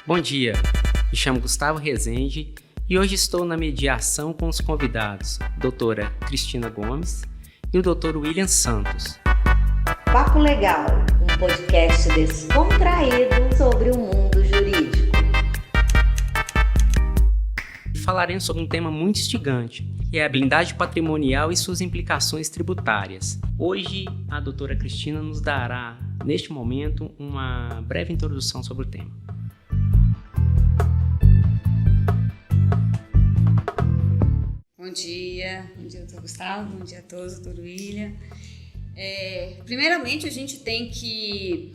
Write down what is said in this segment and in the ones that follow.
Bom dia, me chamo Gustavo Rezende e hoje estou na mediação com os convidados, doutora Cristina Gomes e o doutor William Santos. Papo Legal, um podcast descontraído sobre o mundo jurídico. Falaremos sobre um tema muito instigante, que é a blindagem patrimonial e suas implicações tributárias. Hoje, a doutora Cristina nos dará, neste momento, uma breve introdução sobre o tema. Bom dia, doutor Gustavo, bom dia a todos, doutor William. Primeiramente, a gente tem que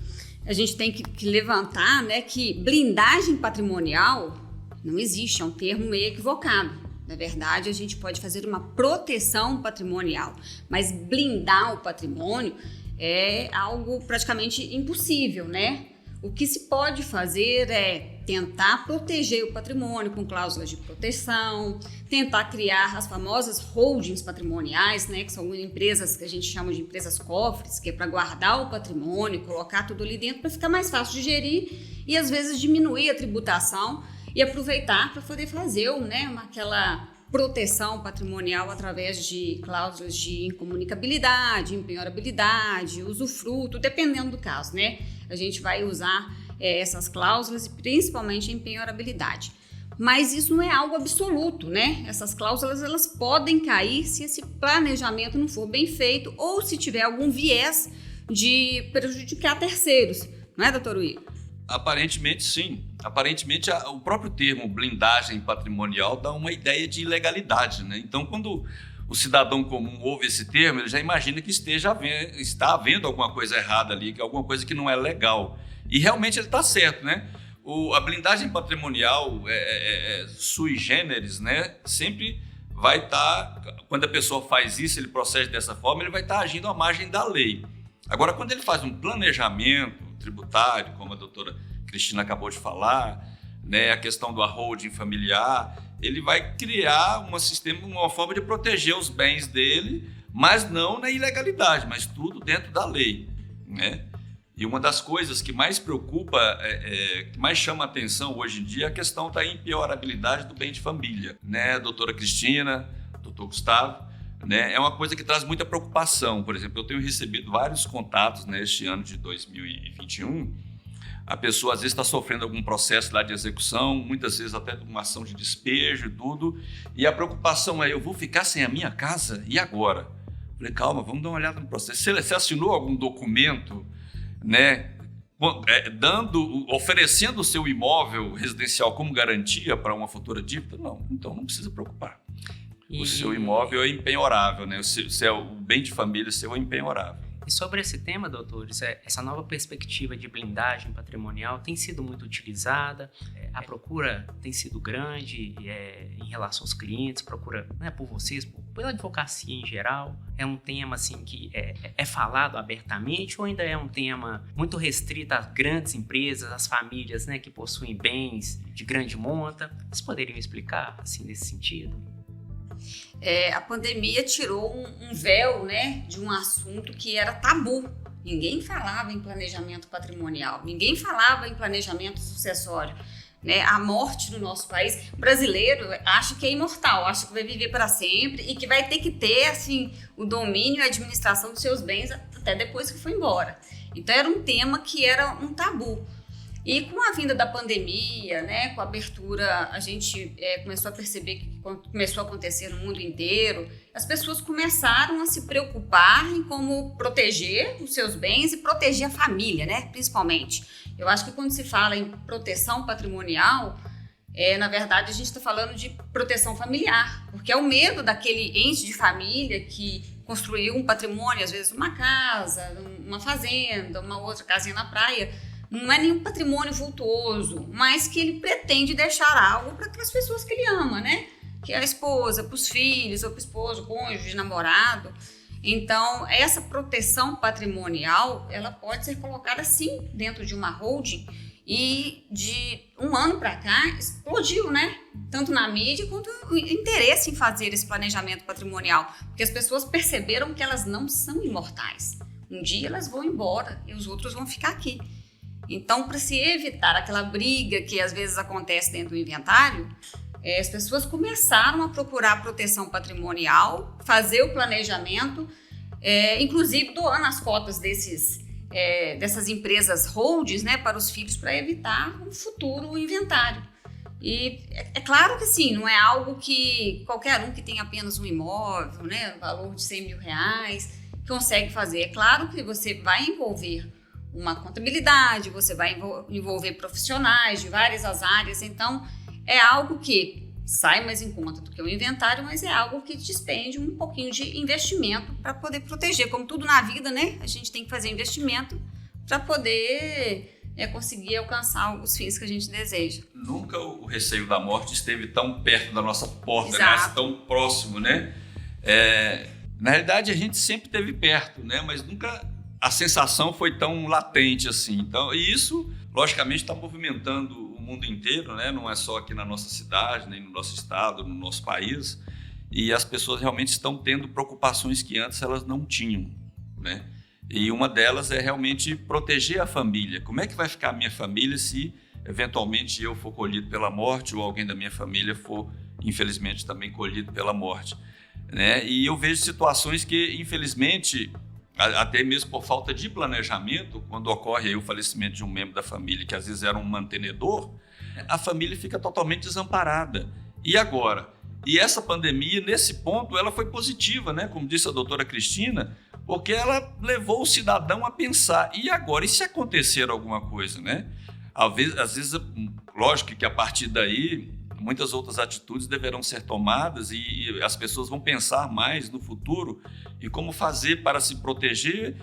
levantar, né, que blindagem patrimonial não existe, é um termo meio equivocado. Na verdade, a gente pode fazer uma proteção patrimonial, mas blindar o patrimônio é algo praticamente impossível, né? O que se pode fazer é tentar proteger o patrimônio com cláusulas de proteção, tentar criar as famosas holdings patrimoniais, né, que são empresas que a gente chama de empresas cofres, que é para guardar o patrimônio, colocar tudo ali dentro para ficar mais fácil de gerir e às vezes diminuir a tributação e aproveitar para poder fazer, né, aquela proteção patrimonial através de cláusulas de incomunicabilidade, impenhorabilidade, usufruto, dependendo do caso, né? A gente vai usar essas cláusulas e principalmente a impenhorabilidade. Mas isso não é algo absoluto, né? Essas cláusulas elas podem cair se esse planejamento não for bem feito ou se tiver algum viés de prejudicar terceiros, não é, doutor Will? Aparentemente, sim. Aparentemente, o próprio termo blindagem patrimonial dá uma ideia de ilegalidade, né? Então, quando o cidadão comum ouve esse termo, ele já imagina que está havendo alguma coisa errada ali, que é alguma coisa que não é legal. E realmente ele está certo, né? A blindagem patrimonial sui generis, né? Sempre vai estar, quando a pessoa faz isso, ele procede dessa forma, ele vai estar agindo à margem da lei. Agora, quando ele faz um planejamento tributário, como a doutora Cristina acabou de falar, né, a questão do holding familiar, ele vai criar uma forma de proteger os bens dele, mas não na ilegalidade, mas tudo dentro da lei, né? E uma das coisas que mais preocupa, que mais chama a atenção hoje em dia é a questão da impenhorabilidade do bem de família, né, doutora Cristina, doutor Gustavo, né? É uma coisa que traz muita preocupação. Por exemplo, eu tenho recebido vários contatos neste ano de 2021. A pessoa às vezes está sofrendo algum processo lá de execução, muitas vezes até uma ação de despejo e tudo, e a preocupação é: eu vou ficar sem a minha casa? E agora? Falei, calma, vamos dar uma olhada no processo. Você assinou algum documento, né, oferecendo o seu imóvel residencial como garantia para uma futura dívida? Não, então não precisa preocupar. O seu imóvel é impenhorável, né? O bem de família seu é impenhorável. E sobre esse tema, doutores, essa nova perspectiva de blindagem patrimonial tem sido muito utilizada, a procura tem sido grande em relação aos clientes, procura, né, por vocês, pela advocacia em geral. É um tema assim, que é falado abertamente ou ainda é um tema muito restrito às grandes empresas, às famílias, né, que possuem bens de grande monta? Vocês poderiam explicar assim, nesse sentido? A pandemia tirou um véu, né, de um assunto que era tabu. Ninguém falava em planejamento patrimonial, ninguém falava em planejamento sucessório, né? A morte no nosso país, o brasileiro acha que é imortal, acha que vai viver para sempre e que vai ter que ter assim, o domínio e a administração dos seus bens até depois que foi embora. Então era um tema que era um tabu. E com a vinda da pandemia, né, com a abertura, a gente começou a perceber que começou a acontecer no mundo inteiro, as pessoas começaram a se preocupar em como proteger os seus bens e proteger a família, né, principalmente. Eu acho que quando se fala em proteção patrimonial, na verdade a gente está falando de proteção familiar, porque é o medo daquele ente de família que construiu um patrimônio, às vezes uma casa, uma fazenda, uma outra casinha na praia. Não é nenhum patrimônio vultuoso, mas que ele pretende deixar algo para aquelas pessoas que ele ama, né? Que é a esposa, para os filhos, ou para o esposo, cônjuge, namorado. Então, essa proteção patrimonial, ela pode ser colocada sim dentro de uma holding e de um ano para cá explodiu, né? Tanto na mídia quanto o interesse em fazer esse planejamento patrimonial, porque as pessoas perceberam que elas não são imortais. Um dia elas vão embora e os outros vão ficar aqui. Então, para se evitar aquela briga que às vezes acontece dentro do inventário, as pessoas começaram a procurar proteção patrimonial, fazer o planejamento, inclusive doando as cotas dessas empresas holds, né, para os filhos, para evitar um futuro inventário. E é claro que sim, não é algo que qualquer um que tem apenas um imóvel, né, no valor de R$100 mil, consegue fazer. É claro que você vai envolver uma contabilidade, você vai envolver profissionais de várias as áreas, então é algo que sai mais em conta do que o inventário, mas é algo que despende um pouquinho de investimento para poder proteger. Como tudo na vida, né? A gente tem que fazer investimento para poder conseguir alcançar os fins que a gente deseja. Nunca o receio da morte esteve tão perto da nossa porta, né? Tão próximo, né? Na realidade, a gente sempre esteve perto, né? Mas nunca a sensação foi tão latente assim. Então, e isso, logicamente, está movimentando o mundo inteiro, né? Não é só aqui na nossa cidade, nem no nosso estado, no nosso país. E as pessoas realmente estão tendo preocupações que antes elas não tinham, né? E uma delas é realmente proteger a família. Como é que vai ficar a minha família se, eventualmente, eu for colhido pela morte ou alguém da minha família for, infelizmente, também colhido pela morte, né? E eu vejo situações que, infelizmente, até mesmo por falta de planejamento, quando ocorre aí o falecimento de um membro da família, que às vezes era um mantenedor, a família fica totalmente desamparada. E agora? E essa pandemia, nesse ponto, ela foi positiva, né? Como disse a doutora Cristina, porque ela levou o cidadão a pensar, e agora? E se acontecer alguma coisa, né? Às vezes, lógico que a partir daí, muitas outras atitudes deverão ser tomadas e as pessoas vão pensar mais no futuro e como fazer para se proteger,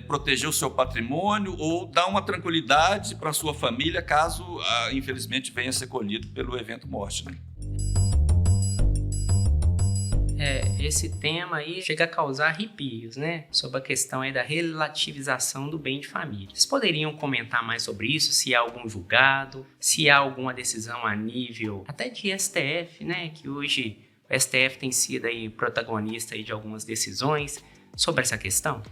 proteger o seu patrimônio ou dar uma tranquilidade para a sua família caso, infelizmente, venha a ser colhido pelo evento morte, né? Esse tema aí chega a causar arrepios, né? Sobre a questão aí da relativização do bem de família. Vocês poderiam comentar mais sobre isso? Se há algum julgado, se há alguma decisão a nível até de STF, né? Que hoje o STF tem sido aí protagonista aí de algumas decisões sobre essa questão?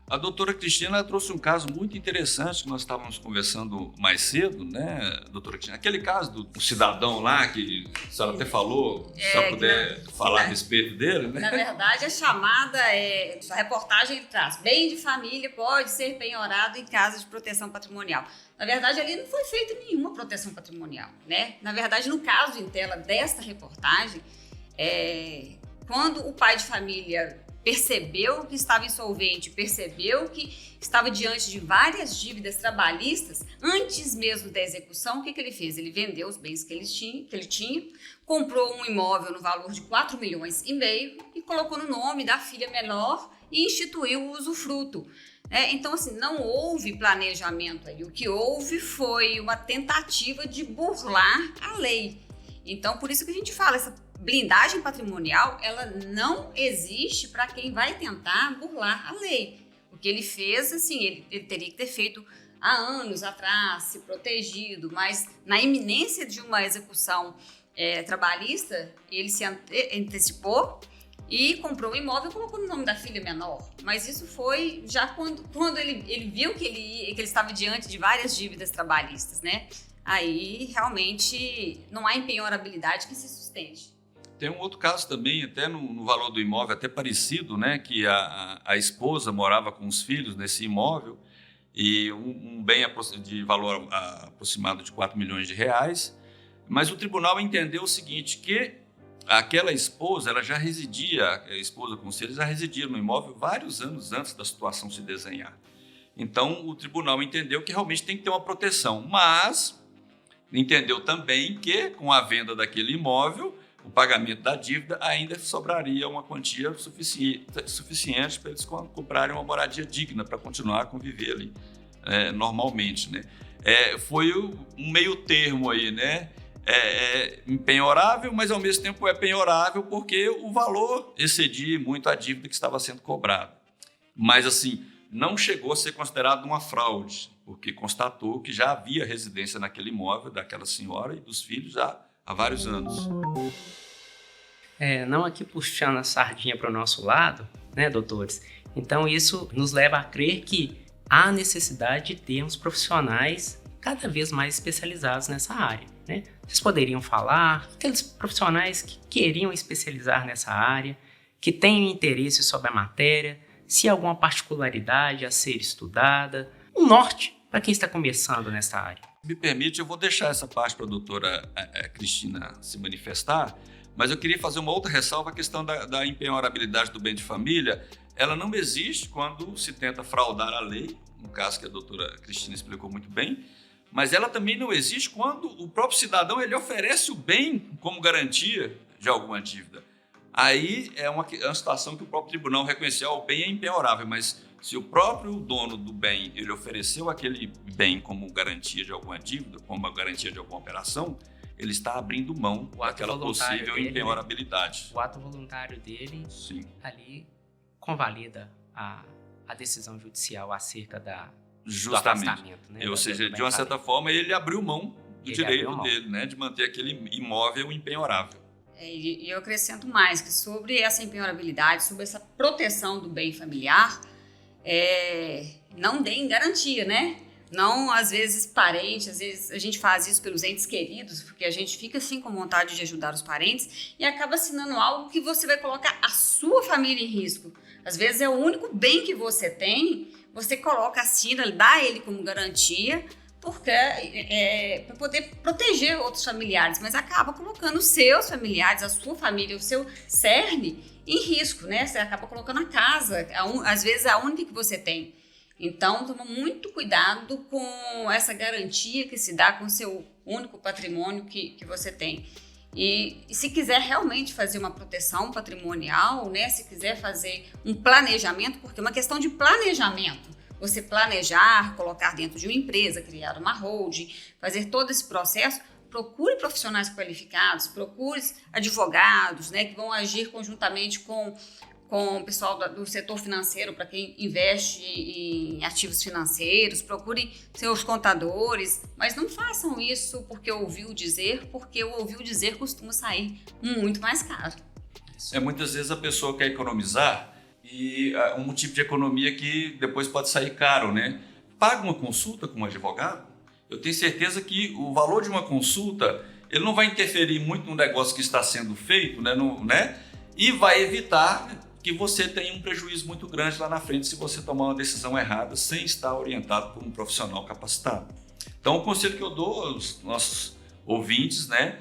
A doutora Cristina trouxe um caso muito interessante que nós estávamos conversando mais cedo, né, doutora Cristina? Aquele caso do cidadão lá, que a senhora até falou, se a puder falar a respeito dele, né? Na verdade, a chamada a reportagem traz: bem de família pode ser penhorado em casa de proteção patrimonial. Na verdade, ali não foi feita nenhuma proteção patrimonial, né? Na verdade, no caso em tela desta reportagem, quando o pai de família percebeu que estava insolvente, percebeu que estava diante de várias dívidas trabalhistas, antes mesmo da execução, o que ele fez? Ele vendeu os bens que ele tinha, comprou um imóvel no valor de R$4,5 milhões e colocou no nome da filha menor e instituiu o usufruto. Então, assim, não houve planejamento aí. O que houve foi uma tentativa de burlar a lei. Então, por isso que a gente fala, essa blindagem patrimonial, ela não existe para quem vai tentar burlar a lei. O que ele fez, assim, ele teria que ter feito há anos atrás, se protegido, mas na iminência de uma execução trabalhista, ele se antecipou e comprou um imóvel e colocou no nome da filha menor. Mas isso foi já quando ele viu que ele estava diante de várias dívidas trabalhistas, né? Aí, realmente, não há empenhorabilidade que se sustente. Tem um outro caso também, até no valor do imóvel, até parecido, né? Que a esposa morava com os filhos nesse imóvel e um bem de valor aproximado de R$4 milhões, mas o tribunal entendeu o seguinte, que aquela esposa, ela já residia, a esposa com os filhos, já residia no imóvel vários anos antes da situação se desenhar. Então, o tribunal entendeu que realmente tem que ter uma proteção, mas entendeu também que, com a venda daquele imóvel, o pagamento da dívida ainda sobraria uma quantia suficiente para eles comprarem uma moradia digna para continuar a conviver ali normalmente, né? Foi um meio termo aí, né? Impenhorável, mas ao mesmo tempo é penhorável porque o valor excedia muito a dívida que estava sendo cobrada. Mas assim, não chegou a ser considerado uma fraude, porque constatou que já havia residência naquele imóvel daquela senhora e dos filhos há vários anos. Não aqui puxando a sardinha para o nosso lado, né, doutores? Então isso nos leva a crer que há necessidade de termos profissionais cada vez mais especializados nessa área, né? Vocês poderiam falar aqueles profissionais que queriam especializar nessa área, que têm interesse sobre a matéria, se há alguma particularidade a ser estudada, um norte para quem está começando nessa área. Me permite, eu vou deixar essa parte para a doutora Cristina se manifestar, mas eu queria fazer uma outra ressalva, a questão da impenhorabilidade do bem de família. Ela não existe quando se tenta fraudar a lei, no caso que a doutora Cristina explicou muito bem, mas ela também não existe quando o próprio cidadão ele oferece o bem como garantia de alguma dívida. Aí é uma situação que o próprio tribunal reconheceu, o bem é impenhorável, mas se o próprio dono do bem ele ofereceu aquele bem como garantia de alguma dívida, como uma garantia de alguma operação, ele está abrindo mão daquela possível impenhorabilidade. O ato voluntário dele, sim, ali convalida a decisão judicial acerca do afastamento. Né? Ou seja, de uma certa forma, ele abriu mão do direito dele, né, de manter aquele imóvel impenhorável. E eu acrescento mais que sobre essa impenhorabilidade, sobre essa proteção do bem familiar, não deem garantia, né? Não, às vezes, parentes, às vezes a gente faz isso pelos entes queridos, porque a gente fica assim com vontade de ajudar os parentes e acaba assinando algo que você vai colocar a sua família em risco. Às vezes é o único bem que você tem, você coloca, assina, dá ele como garantia, porque para poder proteger outros familiares, mas acaba colocando os seus familiares, a sua família, o seu cerne em risco, né? Você acaba colocando a casa, às vezes a única que você tem. Então, toma muito cuidado com essa garantia que se dá com o seu único patrimônio que você tem. E se quiser realmente fazer uma proteção patrimonial, né? Se quiser fazer um planejamento, porque é uma questão de planejamento. Você planejar, colocar dentro de uma empresa, criar uma holding, fazer todo esse processo, procure profissionais qualificados, procure advogados, né, que vão agir conjuntamente com o pessoal do setor financeiro, para quem investe em ativos financeiros, procure seus contadores, mas não façam isso porque ouviu dizer, porque o ouviu dizer costuma sair muito mais caro. Muitas vezes a pessoa quer economizar e um tipo de economia que depois pode sair caro, né? Paga uma consulta com um advogado, eu tenho certeza que o valor de uma consulta ele não vai interferir muito no negócio que está sendo feito, né? E vai evitar que você tenha um prejuízo muito grande lá na frente se você tomar uma decisão errada sem estar orientado por um profissional capacitado. Então, o conselho que eu dou aos nossos ouvintes, né,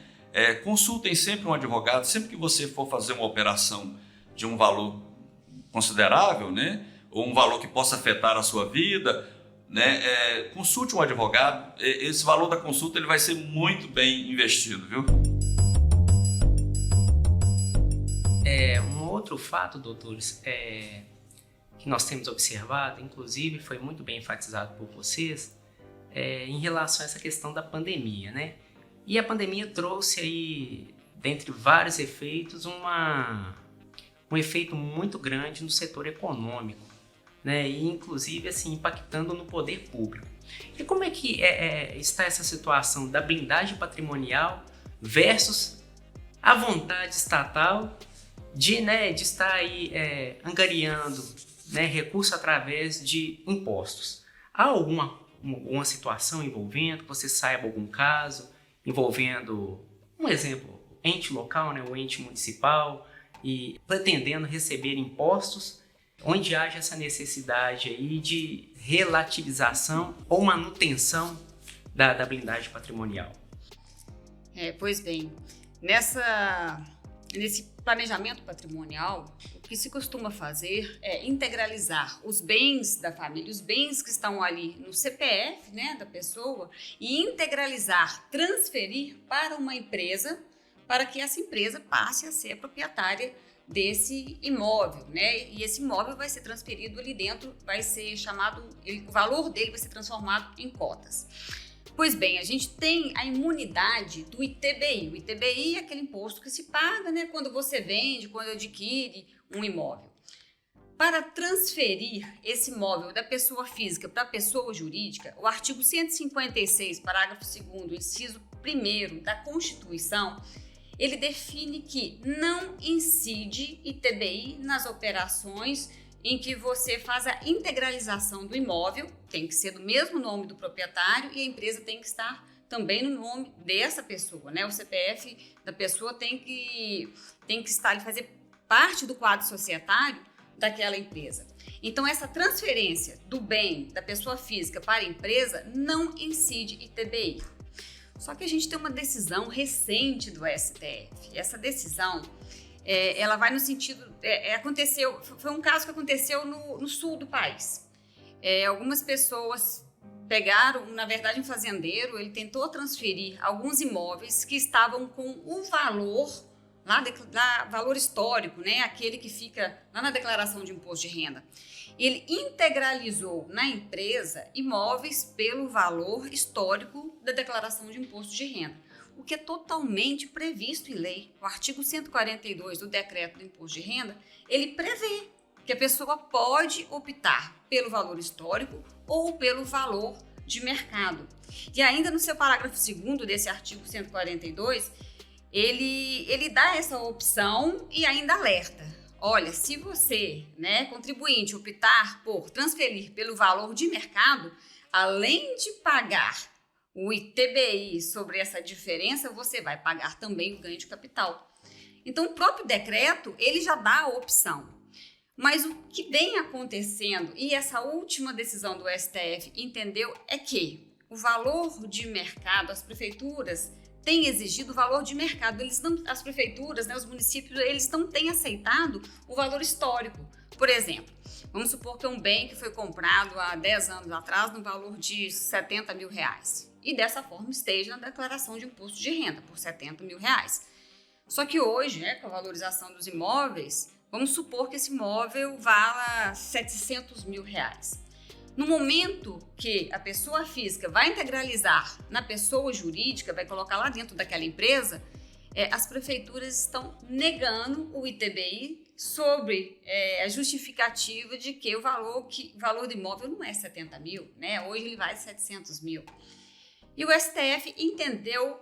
consultem sempre um advogado, sempre que você for fazer uma operação de um valor considerável, né, ou um valor que possa afetar a sua vida, né, consulte um advogado. Esse valor da consulta ele vai ser muito bem investido, viu? Um outro fato, doutores, que nós temos observado, inclusive foi muito bem enfatizado por vocês, em relação a essa questão da pandemia, né? E a pandemia trouxe aí, dentre vários efeitos, um efeito muito grande no setor econômico, né? E inclusive assim, impactando no poder público. E como é que está essa situação da blindagem patrimonial versus a vontade estatal de estar aí angariando, né, recurso através de impostos? Há alguma situação envolvendo, que você saiba algum caso envolvendo, um exemplo, ente local, né, ou ente municipal, e pretendendo receber impostos, onde haja essa necessidade aí de relativização ou manutenção da blindagem patrimonial? Pois bem, nesse planejamento patrimonial, o que se costuma fazer é integralizar os bens da família, os bens que estão ali no CPF, né, da pessoa, e integralizar, transferir para uma empresa, para que essa empresa passe a ser a proprietária desse imóvel, né? E esse imóvel vai ser transferido ali dentro, vai ser chamado, o valor dele vai ser transformado em cotas. Pois bem, a gente tem a imunidade do ITBI. O ITBI é aquele imposto que se paga, né, quando você vende, quando adquire um imóvel. Para transferir esse imóvel da pessoa física para a pessoa jurídica, o artigo 156, parágrafo 2º, inciso 1º da Constituição, ele define que não incide ITBI nas operações em que você faz a integralização do imóvel, tem que ser do mesmo nome do proprietário e a empresa tem que estar também no nome dessa pessoa, né? O CPF da pessoa tem que estar ali, fazer parte do quadro societário daquela empresa. Então, essa transferência do bem da pessoa física para a empresa não incide ITBI. Só que a gente tem uma decisão recente do STF. Essa decisão, ela vai no sentido... foi um caso que aconteceu no sul do país. Algumas pessoas pegaram, na verdade, um fazendeiro, ele tentou transferir alguns imóveis que estavam com o valor, valor histórico, né? Aquele que fica lá na declaração de imposto de renda. Ele integralizou na empresa imóveis pelo valor histórico da declaração de imposto de renda, o que é totalmente previsto em lei. O artigo 142 do decreto do imposto de renda, ele prevê que a pessoa pode optar pelo valor histórico ou pelo valor de mercado. E ainda no seu parágrafo 2º desse artigo 142, ele dá essa opção e ainda alerta. Olha, se você, né, contribuinte, optar por transferir pelo valor de mercado, além de pagar o ITBI sobre essa diferença, você vai pagar também o ganho de capital. Então, o próprio decreto, ele já dá a opção. Mas o que vem acontecendo, e essa última decisão do STF entendeu, é que o valor de mercado, as prefeituras têm exigido o valor de mercado. As prefeituras, né, os municípios, eles não têm aceitado o valor histórico. Por exemplo, vamos supor que é um bem que foi comprado há 10 anos atrás no valor de R$70 mil. E dessa forma esteja na declaração de imposto de renda por R$70 mil. Só que hoje, né, com a valorização dos imóveis, vamos supor que esse imóvel vala R$700 mil. No momento que a pessoa física vai integralizar na pessoa jurídica, vai colocar lá dentro daquela empresa, as prefeituras estão negando o ITBI sobre a justificativa de que o valor do imóvel não é 70 mil, né? Hoje ele vale 700 mil. E o STF entendeu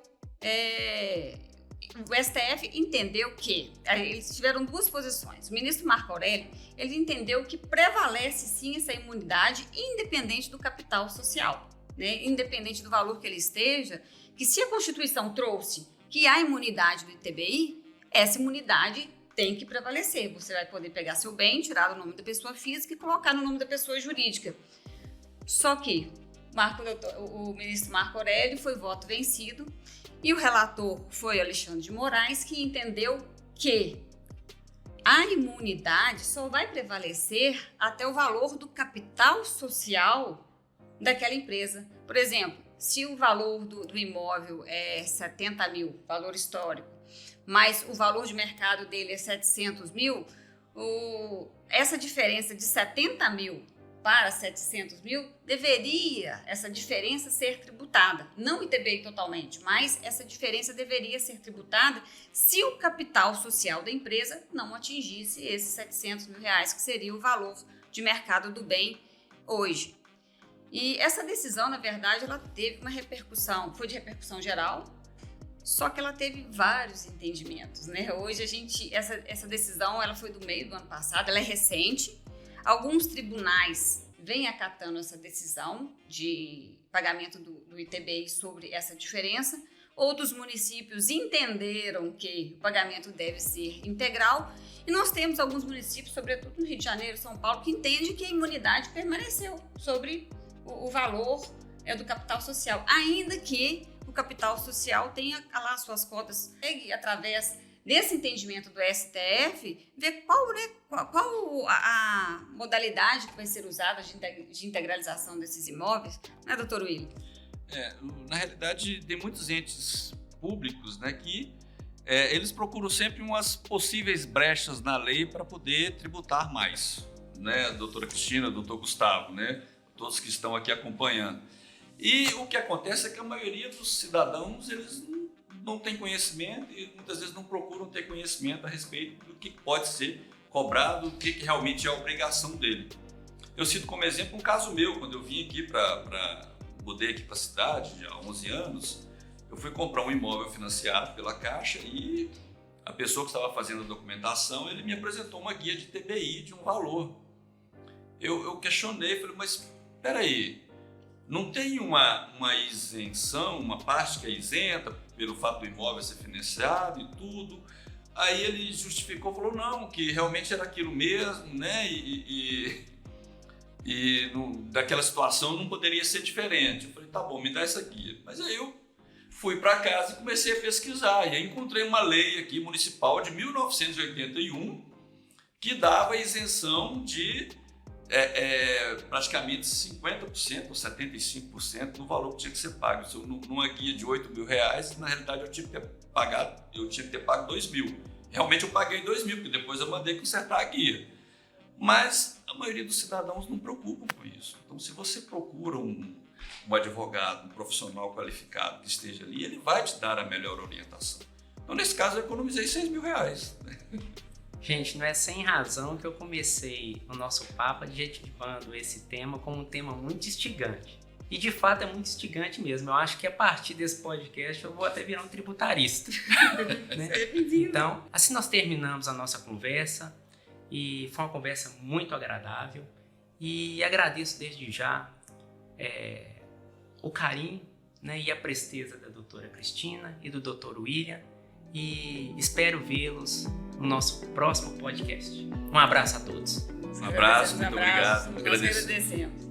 que eles tiveram duas posições. O ministro Marco Aurélio, ele entendeu que prevalece sim essa imunidade independente do capital social, né? Independente do valor que ele esteja, que se a Constituição trouxe que há imunidade do ITBI, essa imunidade tem que prevalecer. Você vai poder pegar seu bem, tirar o nome da pessoa física e colocar no nome da pessoa jurídica. Só que o ministro Marco Aurélio foi voto vencido e o relator foi Alexandre de Moraes, que entendeu que a imunidade só vai prevalecer até o valor do capital social daquela empresa. Por exemplo, se o valor do imóvel é 70 mil, valor histórico, mas o valor de mercado dele é 700 mil, essa diferença de 70 mil para 700 mil, deveria essa diferença ser tributada. Não ITBI totalmente, mas essa diferença deveria ser tributada se o capital social da empresa não atingisse esses 700 mil reais, que seria o valor de mercado do bem hoje. E essa decisão, na verdade, ela teve uma repercussão, foi de repercussão geral, só que ela teve vários entendimentos, né? Hoje essa decisão, ela foi do meio do ano passado, ela é recente. Alguns tribunais vêm acatando essa decisão de pagamento do ITBI sobre essa diferença. Outros municípios entenderam que o pagamento deve ser integral. E nós temos alguns municípios, sobretudo no Rio de Janeiro e São Paulo, que entendem que a imunidade permaneceu sobre o valor do capital social, ainda que o capital social tenha lá suas cotas, através desse entendimento do STF, ver qual a modalidade que vai ser usada de integralização desses imóveis, né, doutor Willi? Na realidade, tem muitos entes públicos, né, que eles procuram sempre umas possíveis brechas na lei para poder tributar mais, né, doutora Cristina, doutor Gustavo, né, todos que estão aqui acompanhando. E o que acontece é que a maioria dos cidadãos, eles não têm conhecimento e muitas vezes não procuram ter conhecimento a respeito do que pode ser cobrado, o que realmente é a obrigação dele. Eu cito como exemplo um caso meu, quando eu vim aqui mudei aqui para a cidade, há 11 anos, eu fui comprar um imóvel financiado pela Caixa e a pessoa que estava fazendo a documentação, ele me apresentou uma guia de ITBI de um valor. eu questionei, falei, mas peraí, não tem uma isenção, uma parte que é isenta pelo fato do imóvel ser financiado e tudo? Aí ele justificou, falou, não, que realmente era aquilo mesmo, né? Daquela situação não poderia ser diferente. Eu falei, tá bom, me dá essa guia. Mas aí eu fui para casa e comecei a pesquisar. E aí encontrei uma lei aqui municipal de 1981 que dava isenção de praticamente 50% ou 75% do valor que tinha que ser pago. Isso, numa guia de R$8.000, na realidade eu tinha que ter pago 2.000. Realmente eu paguei 2.000, porque depois eu mandei consertar a guia. Mas a maioria dos cidadãos não preocupam com isso. Então, se você procura um advogado, um profissional qualificado que esteja ali, ele vai te dar a melhor orientação. Então, nesse caso, eu economizei R$6.000. Gente, não é sem razão que eu comecei o nosso papo adjetivando esse tema como um tema muito instigante. E de fato é muito instigante mesmo. Eu acho que a partir desse podcast eu vou até virar um tributarista. Né? Então, assim nós terminamos a nossa conversa e foi uma conversa muito agradável e agradeço desde já o carinho, né, e a presteza da doutora Cristina e do doutor William e espero vê-los no nosso próximo podcast. Um abraço a todos. Um abraço, muito obrigado. Nós agradecemos.